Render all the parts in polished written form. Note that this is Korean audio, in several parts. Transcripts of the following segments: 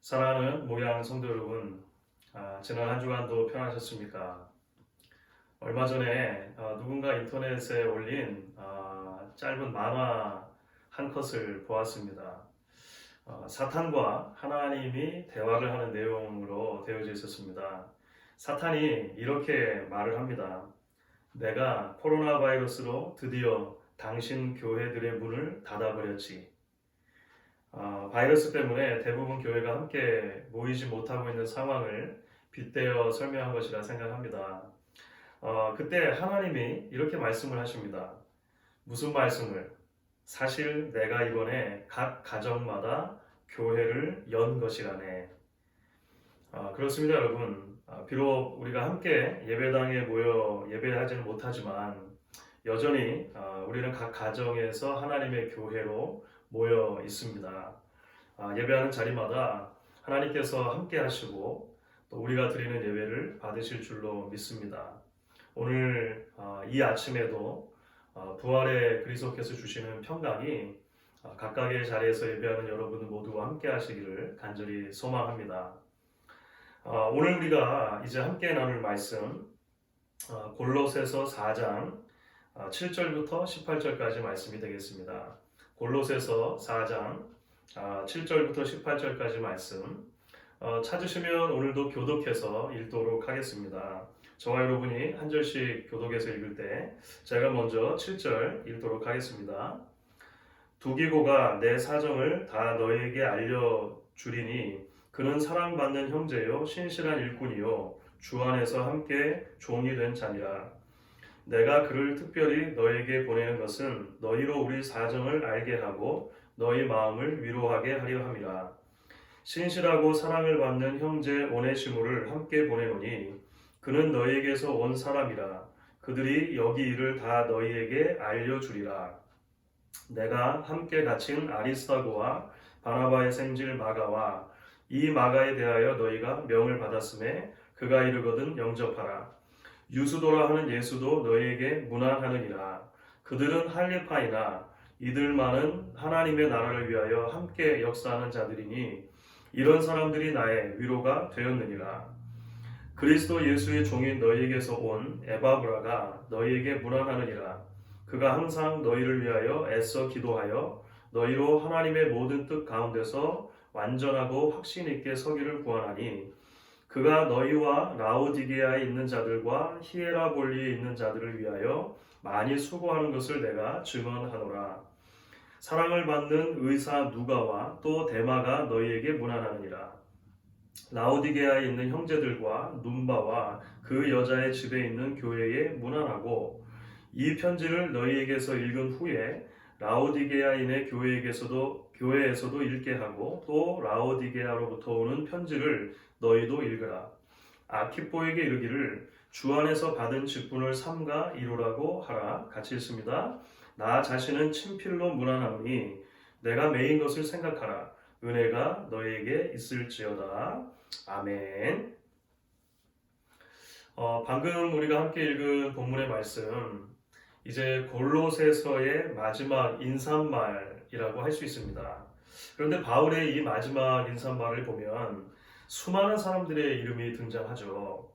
사랑하는 목양 성도 여러분, 지난 한 주간도 편하셨습니까? 얼마 전에 누군가 인터넷에 올린 짧은 만화 한 컷을 보았습니다. 사탄과 하나님이 대화를 하는 내용으로 되어져 있었습니다. 사탄이 이렇게 말을 합니다. 내가 코로나 바이러스로 드디어 당신 교회들의 문을 닫아버렸지. 바이러스 때문에 대부분 교회가 함께 모이지 못하고 있는 상황을 빗대어 설명한 것이라 생각합니다. 그때 하나님이 이렇게 말씀을 하십니다. 무슨 말씀을? 사실 내가 이번에 각 가정마다 교회를 연 것이라네. 그렇습니다, 여러분. 비록 우리가 함께 예배당에 모여 예배하지는 못하지만 여전히 우리는 각 가정에서 하나님의 교회로 모여 있습니다. 예배하는 자리마다 하나님께서 함께 하시고 또 우리가 드리는 예배를 받으실 줄로 믿습니다. 오늘 이 아침에도 부활의 그리스도께서 주시는 평강이 각각의 자리에서 예배하는 여러분 모두와 함께 하시기를 간절히 소망합니다. 오늘 우리가 이제 함께 나눌 말씀 골로새서 4장 7절부터 18절까지 말씀이 되겠습니다. 골로새서 4장 7절부터 18절까지 말씀 찾으시면 오늘도 교독해서 읽도록 하겠습니다. 저와 여러분이 한 절씩 교독해서 읽을 때 제가 먼저 7절 읽도록 하겠습니다. 두기고가 내 사정을 다 너에게 알려주리니 그는 사랑받는 형제요 신실한 일꾼이요 주 안에서 함께 종이 된 자니라. 내가 그를 특별히 너에게 보내는 것은 너희로 우리 사정을 알게 하고 너희 마음을 위로하게 하려 함이라. 신실하고 사랑을 받는 형제 오네시모를 함께 보내노니 그는 너희에게서 온 사람이라. 그들이 여기 일을 다 너희에게 알려주리라. 내가 함께 갇힌 아리스타고와 바나바의 생질 마가와 이 마가에 대하여 너희가 명을 받았음에 그가 이르거든 영접하라. 유수도라 하는 예수도 너희에게 문안하느니라. 그들은 할례파이나 이들만은 하나님의 나라를 위하여 함께 역사하는 자들이니 이런 사람들이 나의 위로가 되었느니라. 그리스도 예수의 종인 너희에게서 온 에바브라가 너희에게 문안하느니라. 그가 항상 너희를 위하여 애써 기도하여 너희로 하나님의 모든 뜻 가운데서 완전하고 확신 있게 서기를 구하나니 그가 너희와 라오디게아에 있는 자들과 히에라볼리에 있는 자들을 위하여 많이 수고하는 것을 내가 증언하노라. 사랑을 받는 의사 누가와 또 데마가 너희에게 문안하느니라. 라오디게아에 있는 형제들과 눈바와 그 여자의 집에 있는 교회에 문안하고 이 편지를 너희에게서 읽은 후에 라오디게아인의 교회에서도 읽게 하고 또 라오디게아로부터 오는 편지를 너희도 읽으라. 아키포에게 이르기를 주 안에서 받은 직분을 삼가 이루라고 하라. 같이 읽습니다. 나 자신은 친필로 문안하노니 내가 매인 것을 생각하라. 은혜가 너희에게 있을지어다. 아멘. 방금 우리가 함께 읽은 본문의 말씀 이제 골로새서의 마지막 인사말이라고 할 수 있습니다. 그런데 바울의 이 마지막 인사말을 보면 수많은 사람들의 이름이 등장하죠.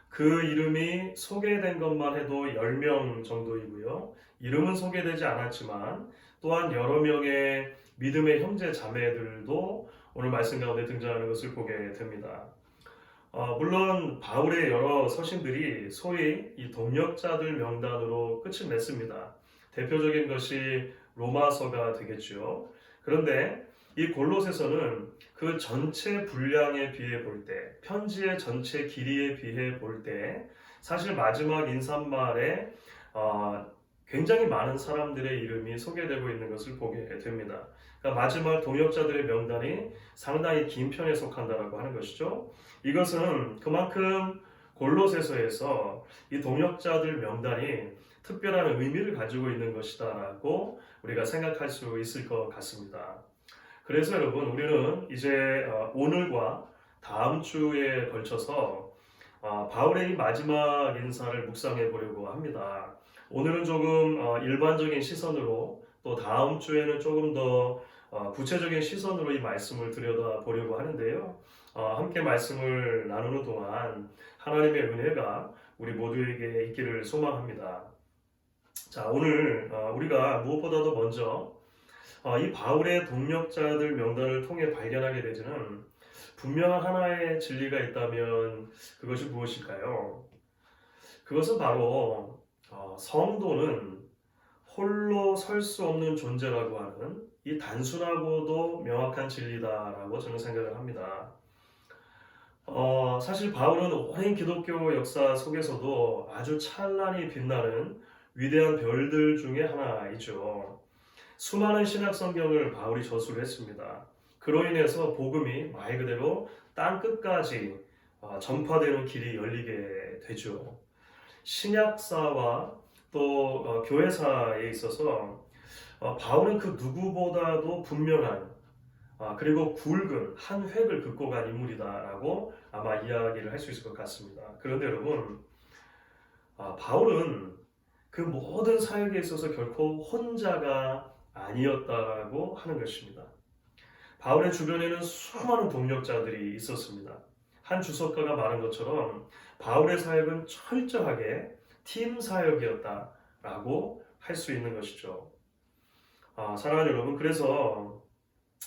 그 이름이 소개된 것만 해도 10명 정도이고요. 이름은 소개되지 않았지만 또한 여러 명의 믿음의 형제 자매들도 오늘 말씀 가운데 등장하는 것을 보게 됩니다. 물론 바울의 여러 서신들이 소위 이 동역자들 명단으로 끝을 맺습니다. 대표적인 것이 로마서가 되겠죠. 그런데 이 골로새서는 그 전체 분량에 비해 볼 때, 편지의 전체 길이에 비해 볼 때 사실 마지막 인사말에 굉장히 많은 사람들의 이름이 소개되고 있는 것을 보게 됩니다. 그러니까 마지막 동역자들의 명단이 상당히 긴 편에 속한다라고 하는 것이죠. 이것은 그만큼 골로새서에서 이 동역자들 명단이 특별한 의미를 가지고 있는 것이다라고 우리가 생각할 수 있을 것 같습니다. 그래서 여러분 우리는 이제 오늘과 다음 주에 걸쳐서 바울의 이 마지막 인사를 묵상해 보려고 합니다. 오늘은 조금 일반적인 시선으로 또 다음 주에는 조금 더 구체적인 시선으로 이 말씀을 들여다보려고 하는데요. 함께 말씀을 나누는 동안 하나님의 은혜가 우리 모두에게 있기를 소망합니다. 자, 오늘 우리가 무엇보다도 먼저 이 바울의 동력자들 명단을 통해 발견하게 되지는 분명한 하나의 진리가 있다면 그것이 무엇일까요? 그것은 바로 성도는 홀로 설 수 없는 존재라고 하는 이 단순하고도 명확한 진리다라고 저는 생각을 합니다. 사실 바울은 오랜 기독교 역사 속에서도 아주 찬란히 빛나는 위대한 별들 중에 하나이죠. 수많은 신약 성경을 바울이 저술을 했습니다. 그로 인해서 복음이 말 그대로 땅 끝까지 전파되는 길이 열리게 되죠. 신약사와 또 교회사에 있어서 바울은 그 누구보다도 분명한 그리고 굵은 한 획을 긋고 간 인물이다라고 아마 이야기를 할 수 있을 것 같습니다. 그런데 여러분, 바울은 그 모든 사역에 있어서 결코 혼자가 아니었다라고 하는 것입니다. 바울의 주변에는 수많은 동력자들이 있었습니다. 한 주석가가 말한 것처럼 바울의 사역은 철저하게 팀 사역이었다라고 할 수 있는 것이죠. 사랑하는 여러분, 그래서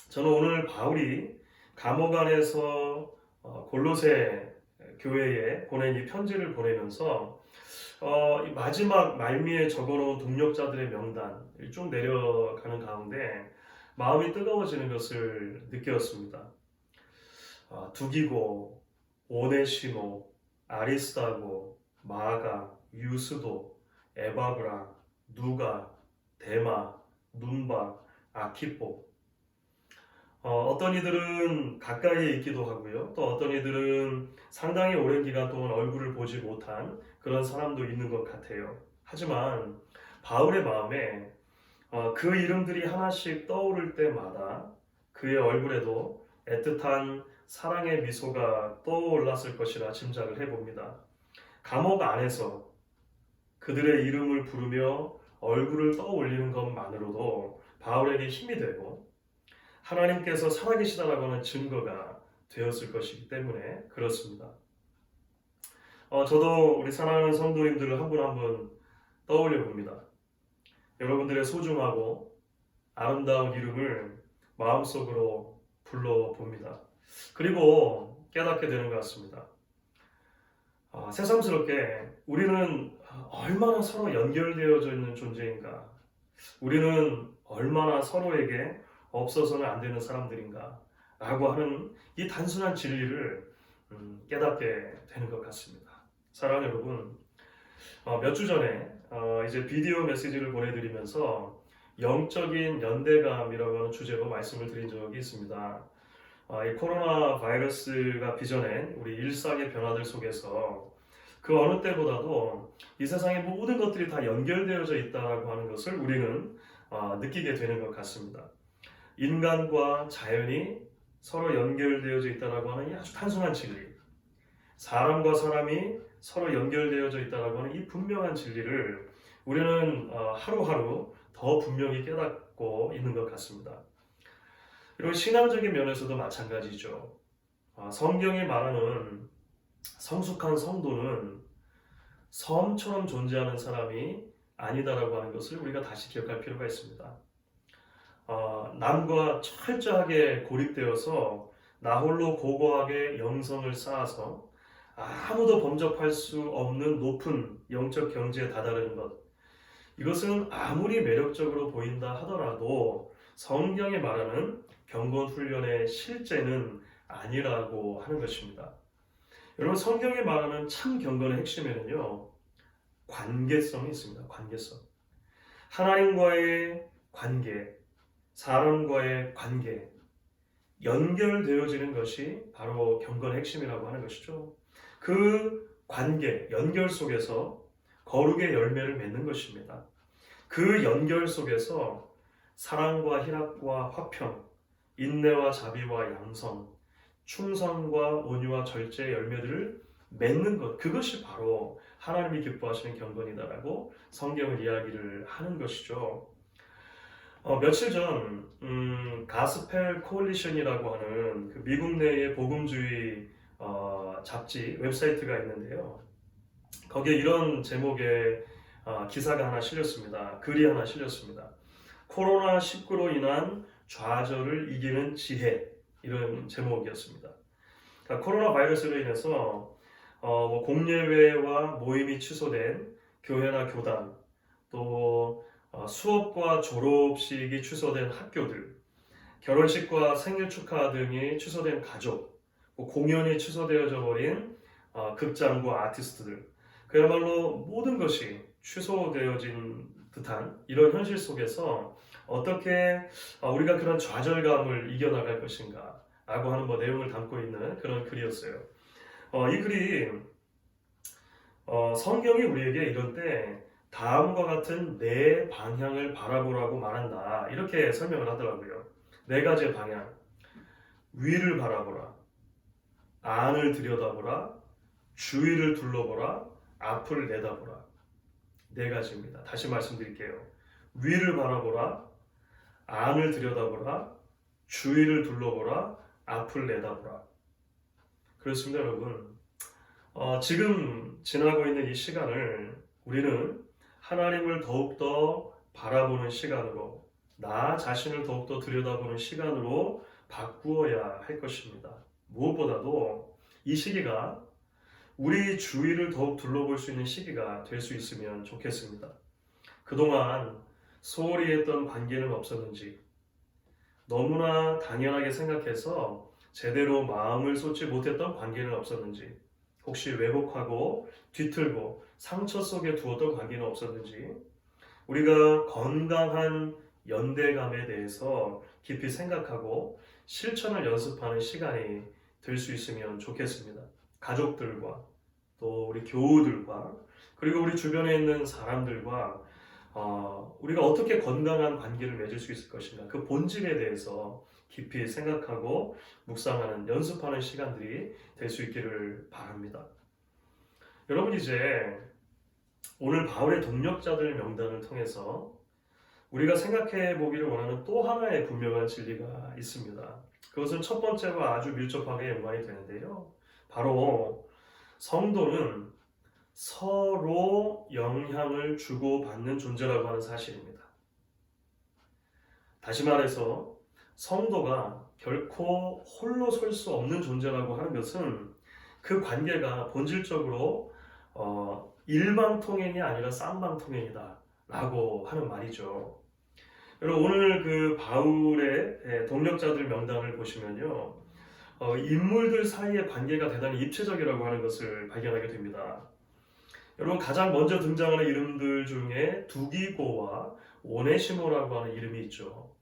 저는 오늘 바울이 감옥 안에서 골로새 교회에 보낸 이 편지를 보내면서 이 마지막 말미에 적어놓은 동력자들의 명단을 쭉 내려가는 가운데 마음이 뜨거워지는 것을 느꼈습니다. 두기고, 오네시모, 아리스다고, 마가, 유스도, 에바브라, 누가, 데마, 눈바, 아키포. 어떤 이들은 가까이에 있기도 하고요. 또 어떤 이들은 상당히 오랜 기간 동안 얼굴을 보지 못한 그런 사람도 있는 것 같아요. 하지만 바울의 마음에 그 이름들이 하나씩 떠오를 때마다 그의 얼굴에도 애틋한 사랑의 미소가 떠올랐을 것이라 짐작을 해봅니다. 감옥 안에서 그들의 이름을 부르며 얼굴을 떠올리는 것만으로도 바울에게 힘이 되고 하나님께서 살아계시다라고 하는 증거가 되었을 것이기 때문에 그렇습니다. 저도 우리 사랑하는 성도님들을 한 분 한 분 떠올려 봅니다. 여러분들의 소중하고 아름다운 이름을 마음속으로 불러봅니다. 그리고 깨닫게 되는 것 같습니다. 새삼스럽게 우리는 얼마나 서로 연결되어져 있는 존재인가, 우리는 얼마나 서로에게 없어서는 안 되는 사람들인가 라고 하는 이 단순한 진리를 깨닫게 되는 것 같습니다. 사랑하는 여러분, 몇 주 전에 이제 비디오 메시지를 보내드리면서 영적인 연대감이라고 하는 주제로 말씀을 드린 적이 있습니다. 이 코로나 바이러스가 빚어낸 우리 일상의 변화들 속에서 그 어느 때보다도 이 세상의 모든 것들이 다 연결되어져 있다고 하는 것을 우리는 느끼게 되는 것 같습니다. 인간과 자연이 서로 연결되어져 있다고 하는 이 아주 단순한 진리, 사람과 사람이 서로 연결되어져 있다고 하는 이 분명한 진리를 우리는 하루하루 더 분명히 깨닫고 있는 것 같습니다. 그리고 신앙적인 면에서도 마찬가지죠. 성경이 말하는 성숙한 성도는 섬처럼 존재하는 사람이 아니다라고 하는 것을 우리가 다시 기억할 필요가 있습니다. 남과 철저하게 고립되어서 나 홀로 고고하게 영성을 쌓아서 아무도 범접할 수 없는 높은 영적 경지에 다다르는 것, 이것은 아무리 매력적으로 보인다 하더라도 성경이 말하는 경건 훈련의 실제는 아니라고 하는 것입니다. 여러분, 성경이 말하는 참 경건의 핵심에는요, 관계성이 있습니다. 관계성. 하나님과의 관계, 사람과의 관계, 연결되어지는 것이 바로 경건의 핵심이라고 하는 것이죠. 그 관계, 연결 속에서 거룩의 열매를 맺는 것입니다. 그 연결 속에서 사랑과 희락과 화평, 인내와 자비와 양성, 충성과 온유와 절제의 열매들을 맺는 것, 그것이 바로 하나님이 기뻐하시는 경건이다라고 성경은 이야기를 하는 것이죠. 며칠 전 가스펠 코얼리션이라고 하는 그 미국 내의 복음주의 잡지 웹사이트가 있는데요. 거기에 이런 제목의 기사가 하나 실렸습니다. 글이 하나 실렸습니다. 코로나19로 인한 좌절을 이기는 지혜, 이런 제목이었습니다. 그러니까 코로나 바이러스로 인해서 공예회와 모임이 취소된 교회나 교단, 또 수업과 졸업식이 취소된 학교들, 결혼식과 생일 축하 등이 취소된 가족, 공연이 취소되어져 버린 극장과 아티스트들, 그야말로 모든 것이 취소되어진 듯한 이런 현실 속에서 어떻게 우리가 그런 좌절감을 이겨나갈 것인가 라고 하는 내용을 담고 있는 그런 글이었어요. 이 글이 성경이 우리에게 이럴 때 다음과 같은 네 방향을 바라보라고 말한다, 이렇게 설명을 하더라고요. 네 가지의 방향: 위를 바라보라, 안을 들여다보라, 주위를 둘러보라, 앞을 내다보라. 네 가지입니다. 다시 말씀드릴게요. 위를 바라보라, 안을 들여다보라, 주위를 둘러보라, 앞을 내다보라. 그렇습니다, 여러분. 지금 지나고 있는 이 시간을 우리는 하나님을 더욱더 바라보는 시간으로, 나 자신을 더욱더 들여다보는 시간으로 바꾸어야 할 것입니다. 무엇보다도 이 시기가 우리 주위를 더욱 둘러볼 수 있는 시기가 될 수 있으면 좋겠습니다. 그동안 소홀히 했던 관계는 없었는지, 너무나 당연하게 생각해서 제대로 마음을 쏟지 못했던 관계는 없었는지, 혹시 왜곡하고 뒤틀고 상처 속에 두었던 관계는 없었는지, 우리가 건강한 연대감에 대해서 깊이 생각하고 실천을 연습하는 시간이 될 수 있으면 좋겠습니다. 가족들과, 또 우리 교우들과, 그리고 우리 주변에 있는 사람들과 우리가 어떻게 건강한 관계를 맺을 수 있을 것인가, 그 본질에 대해서 깊이 생각하고 묵상하는, 연습하는 시간들이 될 수 있기를 바랍니다. 여러분, 이제 오늘 바울의 동력자들 명단을 통해서 우리가 생각해 보기를 원하는 또 하나의 분명한 진리가 있습니다. 그것은 첫 번째와 아주 밀접하게 연관이 되는데요. 바로 성도는 서로 영향을 주고받는 존재라고 하는 사실입니다. 다시 말해서 성도가 결코 홀로 설 수 없는 존재라고 하는 것은 그 관계가 본질적으로 일방통행이 아니라 쌍방통행이다 라고 하는 말이죠. 여러분, 오늘 그 바울의 동력자들 명단을 보시면요, 인물들 사이의 관계가 대단히 입체적이라고 하는 것을 발견하게 됩니다. 여러분, 가장 먼저 등장하는 이름들 중에 두기고와 오네시모라고 하는 이름이 있죠.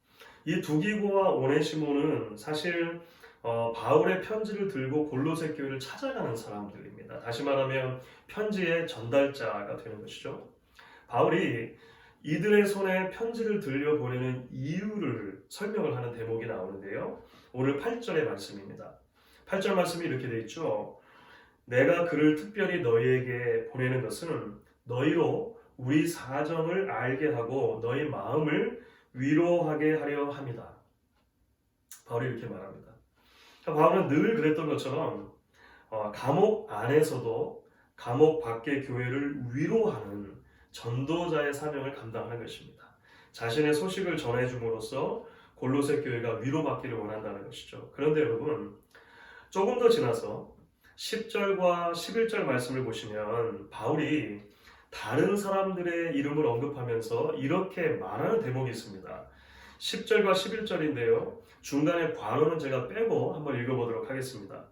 이 두기고와 오네시모는 사실 바울의 편지를 들고 골로새 교회를 찾아가는 사람들입니다. 다시 말하면 편지의 전달자가 되는 것이죠. 바울이 이들의 손에 편지를 들려보내는 이유를 설명을 하는 대목이 나오는데요. 오늘 8절의 말씀입니다. 8절 말씀이 이렇게 되어 있죠. 내가 그를 특별히 너희에게 보내는 것은 너희로 우리 사정을 알게 하고 너희 마음을 위로하게 하려 함이다. 바울이 이렇게 말합니다. 바울은 늘 그랬던 것처럼 감옥 안에서도 감옥 밖의 교회를 위로하는 전도자의 사명을 감당하는 것입니다. 자신의 소식을 전해줌으로써 골로새 교회가 위로받기를 원한다는 것이죠. 그런데 여러분, 조금 더 지나서 10절과 11절 말씀을 보시면 바울이 다른 사람들의 이름을 언급하면서 이렇게 말하는 대목이 있습니다. 10절과 11절인데요. 중간에 관어는 제가 빼고 한번 읽어보도록 하겠습니다.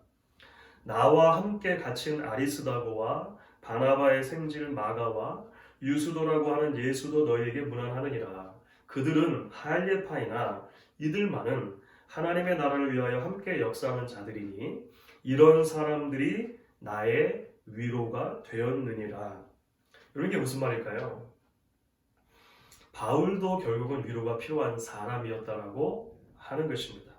나와 함께 갇힌 아리스다고와 바나바의 생질 마가와 유수도라고 하는 예수도 너희에게 문안하느니라. 그들은 할례파이나 이들만은 하나님의 나라를 위하여 함께 역사하는 자들이니 이런 사람들이 나의 위로가 되었느니라. 이런 게 무슨 말일까요? 바울도 결국은 위로가 필요한 사람이었다라고 하는 것입니다.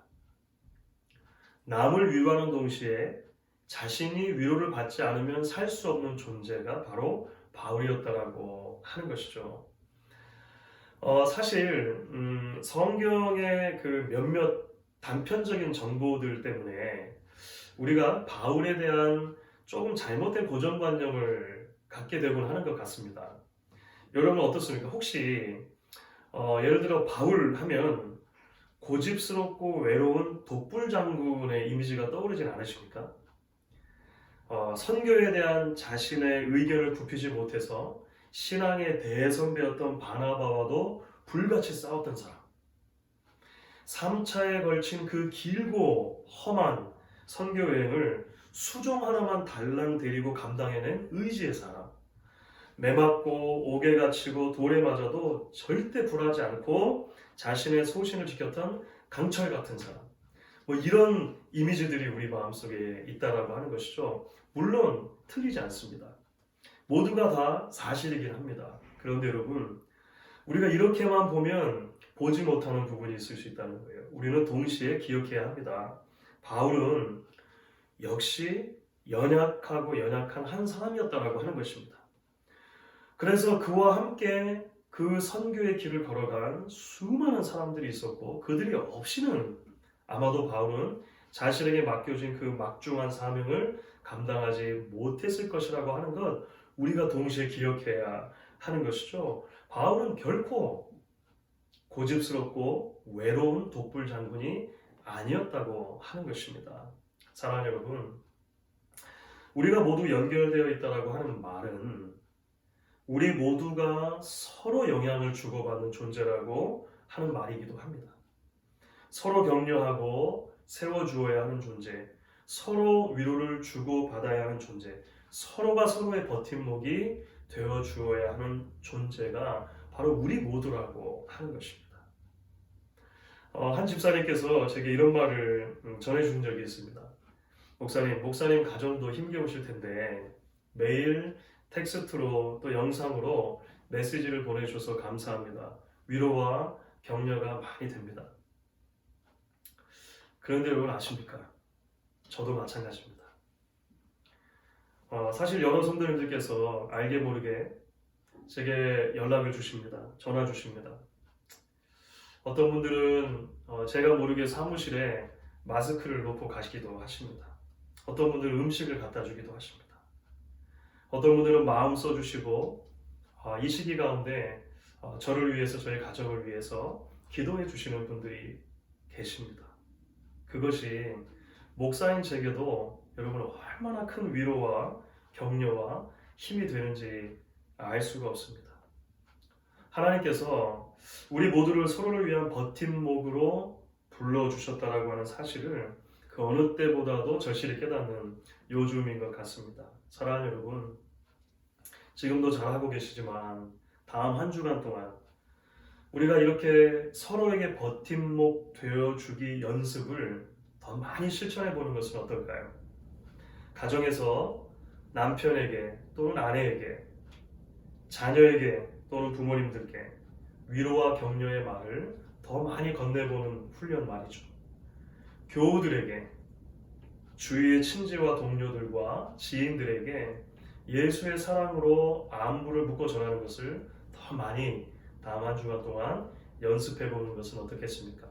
남을 위로하는 동시에 자신이 위로를 받지 않으면 살 수 없는 존재가 바로 바울이었다라고 하는 것이죠. 사실 성경의 그 몇몇 단편적인 정보들 때문에 우리가 바울에 대한 조금 잘못된 고정관념을 갖게 되곤 하는 것 같습니다. 여러분 어떻습니까? 혹시 예를 들어 바울 하면 고집스럽고 외로운 독불 장군의 이미지가 떠오르진 않으십니까? 선교에 대한 자신의 의견을 굽히지 못해서 신앙의 대선배였던 바나바와도 불같이 싸웠던 사람. 3차에 걸친 그 길고 험한 선교 여행을 수종 하나만 달랑 데리고 감당해낸 의지의 사람. 매 맞고 옥에 갇히고 돌에 맞아도 절대 불하지 않고 자신의 소신을 지켰던 강철 같은 사람. 뭐 이런 이미지들이 우리 마음속에 있다라고 하는 것이죠. 물론 틀리지 않습니다. 모두가 다 사실이긴 합니다. 그런데 여러분, 우리가 이렇게만 보면 보지 못하는 부분이 있을 수 있다는 거예요. 우리는 동시에 기억해야 합니다. 바울은 역시 연약하고 연약한 한 사람이었다라고 하는 것입니다. 그래서 그와 함께 그 선교의 길을 걸어간 수많은 사람들이 있었고 그들이 없이는 아마도 바울은 자신에게 맡겨진 그 막중한 사명을 감당하지 못했을 것이라고 하는 것 우리가 동시에 기억해야 하는 것이죠. 바울은 결코 고집스럽고 외로운 독불 장군이 아니었다고 하는 것입니다. 사랑하는 여러분, 우리가 모두 연결되어 있다고 하는 말은 우리 모두가 서로 영향을 주고받는 존재라고 하는 말이기도 합니다. 서로 격려하고 세워주어야 하는 존재, 서로 위로를 주고받아야 하는 존재, 서로가 서로의 버팀목이 되어주어야 하는 존재가 바로 우리 모두라고 하는 것입니다. 한 집사님께서 제게 이런 말을 전해주신 적이 있습니다. 목사님 가정도 힘겨우실 텐데 매일 텍스트로 또 영상으로 메시지를 보내주셔서 감사합니다. 위로와 격려가 많이 됩니다. 그런데 여러분 아십니까? 저도 마찬가지입니다. 사실 여러 성도님들께서 알게 모르게 제게 연락을 주십니다. 전화 주십니다. 어떤 분들은 제가 모르게 사무실에 마스크를 놓고 가시기도 하십니다. 어떤 분들은 음식을 갖다 주기도 하십니다. 어떤 분들은 마음 써주시고 이 시기 가운데 저를 위해서 저희 가족을 위해서 기도해 주시는 분들이 계십니다. 그것이 목사인 제게도 여러분 얼마나 큰 위로와 격려와 힘이 되는지 알 수가 없습니다. 하나님께서 우리 모두를 서로를 위한 버팀목으로 불러주셨다라고 하는 사실을 그 어느 때보다도 절실히 깨닫는 요즘인 것 같습니다. 사랑하는 여러분, 지금도 잘하고 계시지만 다음 한 주간 동안 우리가 이렇게 서로에게 버팀목 되어주기 연습을 더 많이 실천해 보는 것은 어떨까요? 가정에서 남편에게 또는 아내에게, 자녀에게 또는 부모님들께 위로와 격려의 말을 더 많이 건네보는 훈련 말이죠. 교우들에게, 주위의 친지와 동료들과 지인들에게 예수의 사랑으로 안부를 묻고 전하는 것을 더 많이 다음 한 주간 동안 연습해보는 것은 어떻겠습니까?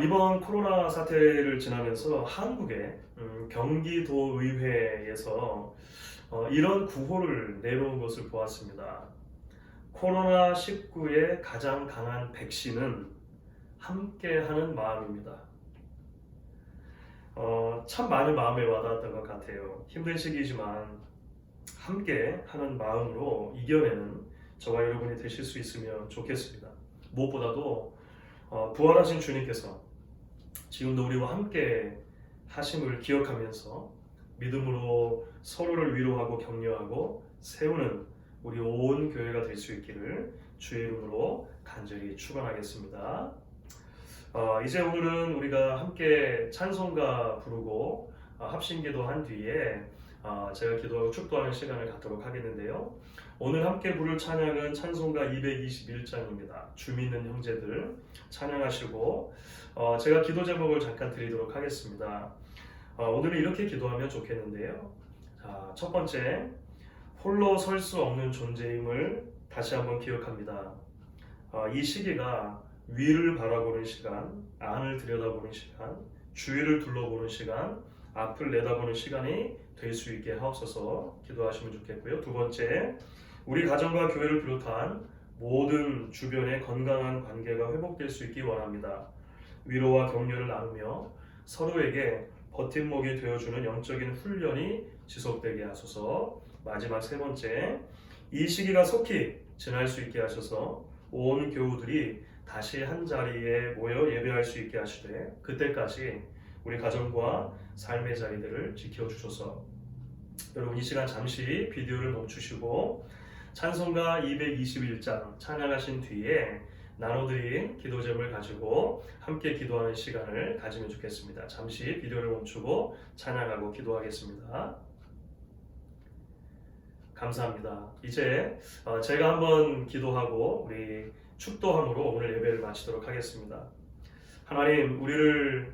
이번 코로나 사태를 지나면서 한국의 경기도의회에서 이런 구호를 내놓은 것을 보았습니다. 코로나19의 가장 강한 백신은 함께하는 마음입니다. 참 많은 마음에 와닿았던 것 같아요. 힘든 시기지만 함께하는 마음으로 이겨내는 저와 여러분이 되실 수 있으면 좋겠습니다. 무엇보다도 부활하신 주님께서 지금도 우리와 함께 하심을 기억하면서 믿음으로 서로를 위로하고 격려하고 세우는 우리 온 교회가 될 수 있기를 주의 이름으로 간절히 축원하겠습니다. 이제 오늘은 우리가 함께 찬송가 부르고 합심기도 한 뒤에 제가 기도하고 축도하는 시간을 갖도록 하겠는데요. 오늘 함께 부를 찬양은 찬송가 221장입니다. 주 믿는 형제들 찬양하시고 제가 기도 제목을 잠깐 드리도록 하겠습니다. 오늘은 이렇게 기도하면 좋겠는데요. 첫 번째, 홀로 설 수 없는 존재임을 다시 한번 기억합니다. 이 시기가 위를 바라보는 시간, 안을 들여다보는 시간, 주위를 둘러보는 시간, 앞을 내다보는 시간이 될 수 있게 하옵소서 기도하시면 좋겠고요. 두 번째, 우리 가정과 교회를 비롯한 모든 주변의 건강한 관계가 회복될 수 있기 원합니다. 위로와 격려를 나누며 서로에게 버팀목이 되어주는 영적인 훈련이 지속되게 하소서. 마지막 세 번째, 이 시기가 속히 지날 수 있게 하셔서 온 교우들이 다시 한 자리에 모여 예배할 수 있게 하시되 그때까지 우리 가정과 삶의 자리들을 지켜주소서. 여러분 이 시간 잠시 비디오를 멈추시고 찬송가 221장 찬양하신 뒤에 나눠드린 기도 제목을 가지고 함께 기도하는 시간을 가지면 좋겠습니다. 잠시 비디오를 멈추고 찬양하고 기도하겠습니다. 감사합니다. 이제 제가 한번 기도하고 우리 축도함으로 오늘 예배를 마치도록 하겠습니다. 하나님, 우리를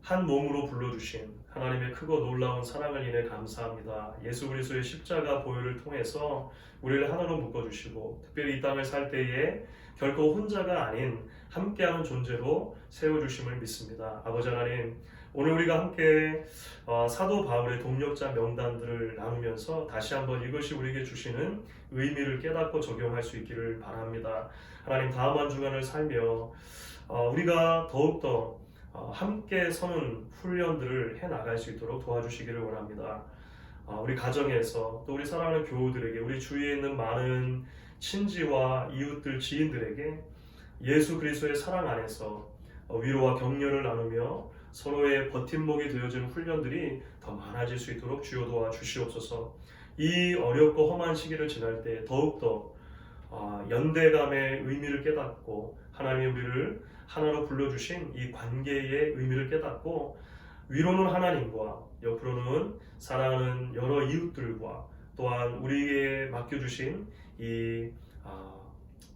한 몸으로 불러주신 하나님의 크고 놀라운 사랑을 인해 감사합니다. 예수 그리스도의 십자가 보혈을 통해서 우리를 하나로 묶어주시고 특별히 이 땅을 살 때에 결코 혼자가 아닌 함께하는 존재로 세워주심을 믿습니다. 아버지 하나님, 오늘 우리가 함께 사도 바울의 동력자 명단들을 나누면서 다시 한번 이것이 우리에게 주시는 의미를 깨닫고 적용할 수 있기를 바랍니다. 하나님, 다음 한 주간을 살며 우리가 더욱더 함께 서는 훈련들을 해나갈 수 있도록 도와주시기를 원합니다. 우리 가정에서 또 우리 사랑하는 교우들에게, 우리 주위에 있는 많은 친지와 이웃들, 지인들에게 예수 그리스도의 사랑 안에서 위로와 격려를 나누며 서로의 버팀목이 되어주는 훈련들이 더 많아질 수 있도록 주여 도와주시옵소서. 이 어렵고 험한 시기를 지날 때 더욱더 연대감의 의미를 깨닫고 하나님이 우리를 하나로 불러주신 이 관계의 의미를 깨닫고 위로는 하나님과 옆으로는 사랑하는 여러 이웃들과 또한 우리에게 맡겨주신 이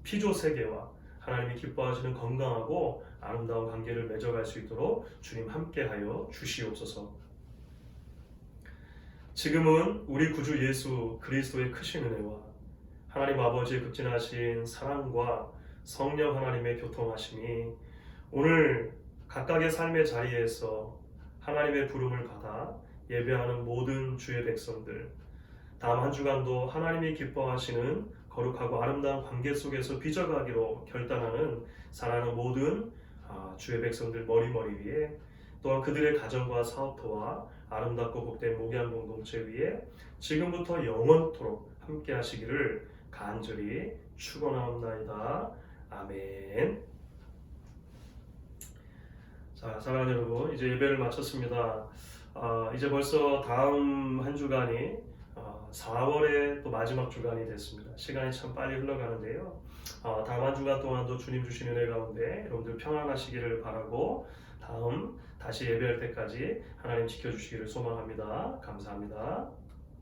피조 세계와 하나님이 기뻐하시는 건강하고 아름다운 관계를 맺어갈 수 있도록 주님 함께하여 주시옵소서. 지금은 우리 구주 예수 그리스도의 크신 은혜와 하나님 아버지의 극진하신 사랑과 성령 하나님의 교통하심이 오늘 각각의 삶의 자리에서 하나님의 부름을 받아 예배하는 모든 주의 백성들, 다음 한 주간도 하나님이 기뻐하시는 거룩하고 아름다운 관계 속에서 빚어가기로 결단하는 사랑하는 모든 주의 백성들 머리머리 위에, 또한 그들의 가정과 사업터와 아름답고 복된 목양 공동체 위에 지금부터 영원토록 함께 하시기를 간절히 축원하옵나이다. 아멘. 자, 사랑하는 여러분, 이제 예배를 마쳤습니다. 이제 벌써 다음 한 주간이 4월의 또 마지막 주간이 됐습니다. 시간이 참 빨리 흘러가는데요. 다음 한 주간 동안도 주님 주신 은혜 가운데 여러분들 평안하시기를 바라고 다음 다시 예배할 때까지 하나님 지켜주시기를 소망합니다. 감사합니다.